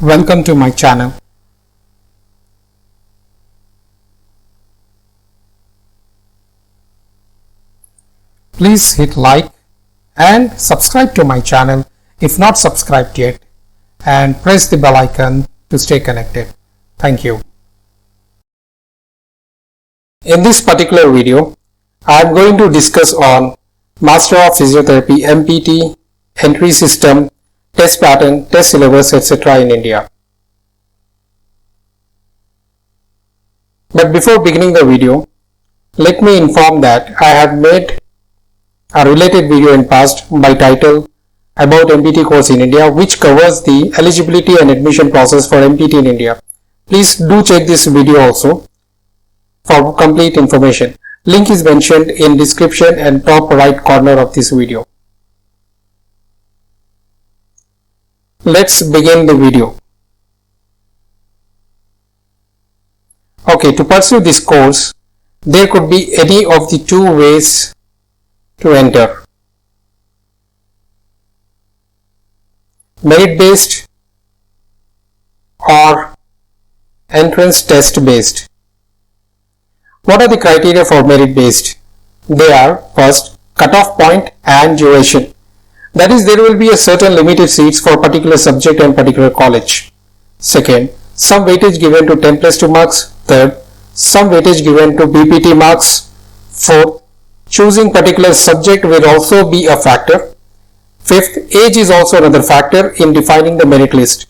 Welcome to my channel. Please hit like and subscribe to my channel if not subscribed yet, and press the bell icon to stay connected. Thank you. In this particular video, I am going to discuss on Master of Physiotherapy MPT entry system, test pattern, test syllabus, etc. in India. But before beginning the video, let me inform that I have made a related video in past by title about MPT course in India, which covers the eligibility and admission process for MPT in India. Please do check this video also for complete information. Link is mentioned in description and top right corner of this video. Let's begin the video. Okay, to pursue this course, there could be any of the two ways to enter: merit based or entrance test based. What are the criteria for merit based? They are: first, cutoff point and duration. That is, there will be a certain limited seats for particular subject and particular college. Second, some weightage given to 10 plus 2 marks. Third, some weightage given to BPT marks. Fourth, choosing particular subject will also be a factor. Fifth, age is also another factor in defining the merit list.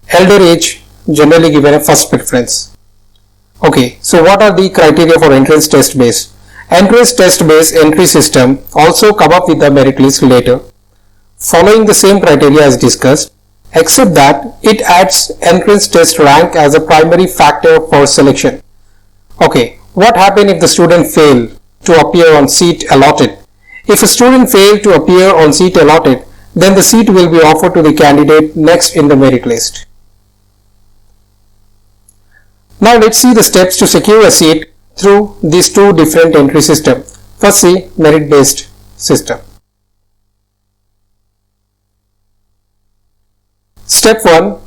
Elder age generally given a first preference. Okay, so what are the criteria for entrance test based? Entrance test based entry system also come up with the merit list later, following the same criteria as discussed, except that it adds entrance test rank as a primary factor for selection. Okay, what happens if the student fail to appear on seat allotted? If a student fail to appear on seat allotted, then the seat will be offered to the candidate next in the merit list. Now let's see the steps to secure a seat through these two different entry systems. First, see merit based system. Step 1.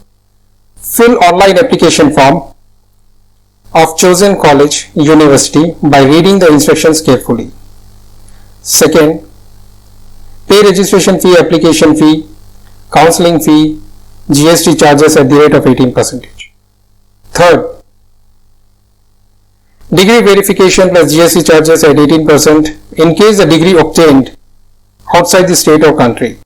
Fill online application form of chosen college, university by reading the instructions carefully. Second, pay registration fee, application fee, counseling fee, GST charges at the rate of 18%. Third, degree verification plus GST charges at 18% in case the degree obtained outside the state or country.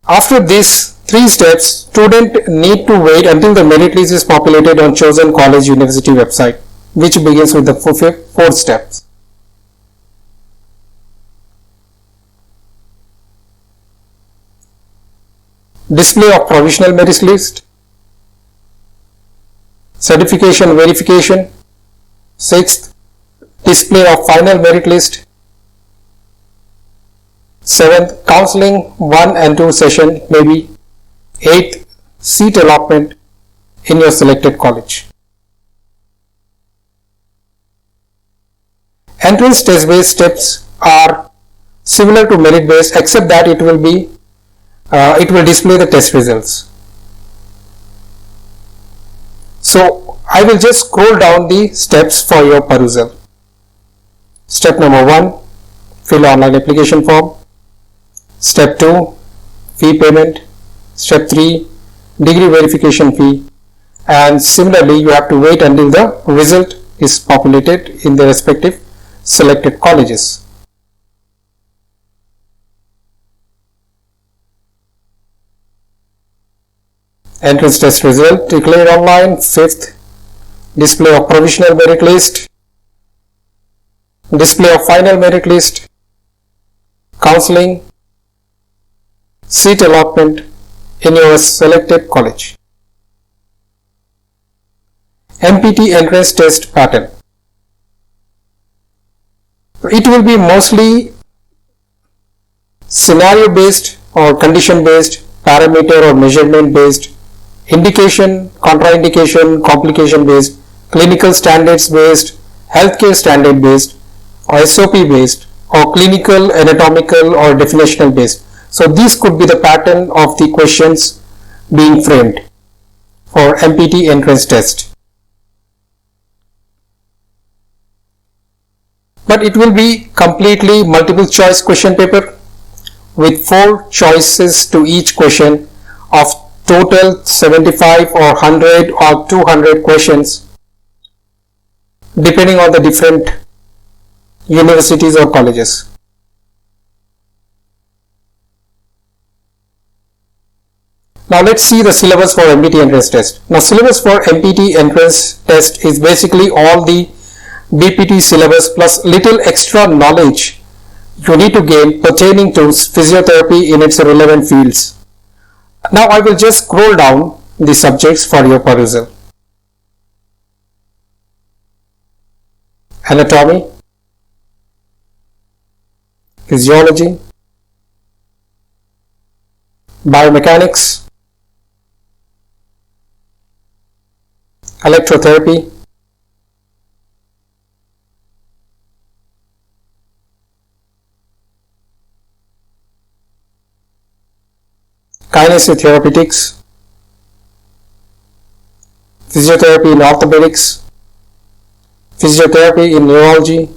After these three steps, student need to wait until the merit list is populated on chosen college university website, which begins with the fourth steps. Display of provisional merit list, certification verification. Sixth, display of final merit list. Seventh, counseling 1 and 2 session maybe. Eighth, seat allotment in your selected college. Entrance test based steps are similar to merit based, except that it will display the test results. So I will just scroll down the steps for your perusal. Step number 1, fill online application form. Step 2, fee payment. Step 3, degree verification fee. And similarly, you have to wait until the result is populated in the respective selected colleges. Entrance test result declared online. Fifth, display of provisional merit list, display of final merit list, counseling, seat allotment in your selected college. MPT entrance test pattern. It will be mostly scenario based or condition based, parameter or measurement based, indication, contraindication, complication based, clinical standards based, healthcare standard based, or SOP based, or clinical, anatomical or definitional based. So this could be the pattern of the questions being framed for MPT entrance test. But it will be completely multiple choice question paper with 4 choices to each question of total 75 or 100 or 200 questions depending on the different universities or colleges. Now let's see the syllabus for MPT entrance test. Now syllabus for MPT entrance test is basically all the BPT syllabus plus little extra knowledge you need to gain pertaining to physiotherapy in its relevant fields. Now I will just scroll down the subjects for your perusal. Anatomy, physiology, biomechanics, electrotherapy, kinesiotherapeutics, physiotherapy in orthopedics, physiotherapy in neurology,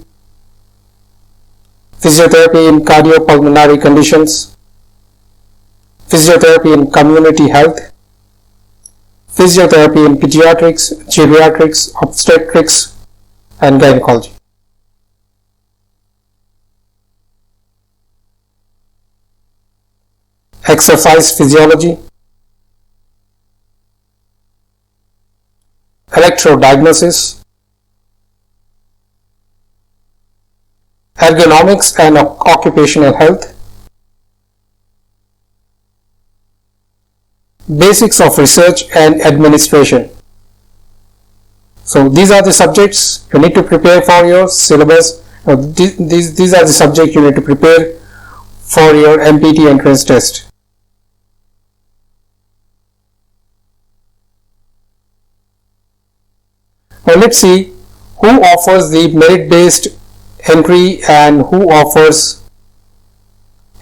physiotherapy in cardiopulmonary conditions, physiotherapy in community health, physiotherapy in pediatrics, geriatrics, obstetrics, and gynecology. Exercise physiology, electrodiagnosis, ergonomics and occupational health, basics of research and administration. So these are the subjects you need to prepare for your syllabus. These are the subjects you need to prepare for your MPT entrance test. Now let's see who offers the merit-based entry and who offers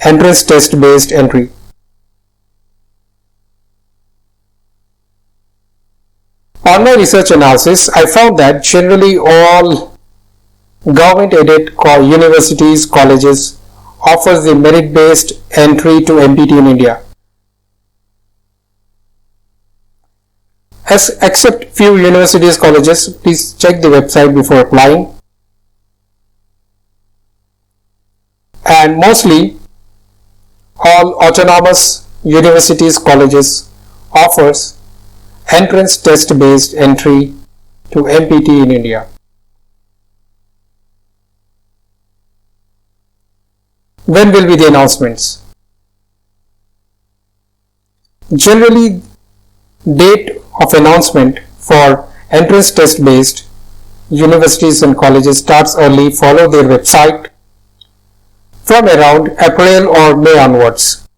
entrance test based entry. On my research analysis, I found that generally all government-aided universities, colleges offers the merit-based entry to MPT in India. Except few universities, colleges, please check the website before applying. And mostly all autonomous universities, colleges offers entrance test based entry to MPT in India. When will be the announcements? Generally, date of announcement for entrance test based universities and colleges starts early. Follow their website from around April or May onwards.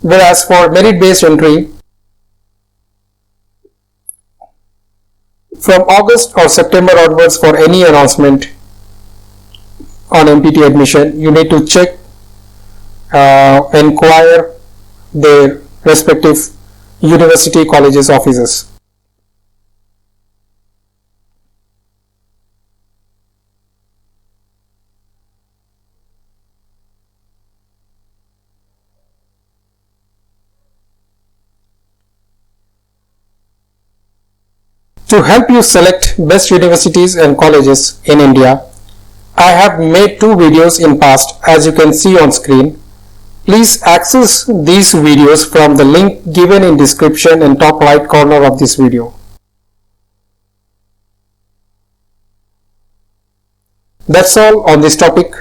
Whereas for merit based entry, from August or September onwards for any announcement on MPT admission, you need to check, inquire their respective university colleges offices. To help you select best universities and colleges in India, I have made 2 videos in past, as you can see on screen. Please access these videos from the link given in description and top right corner of this video. That's all on this topic.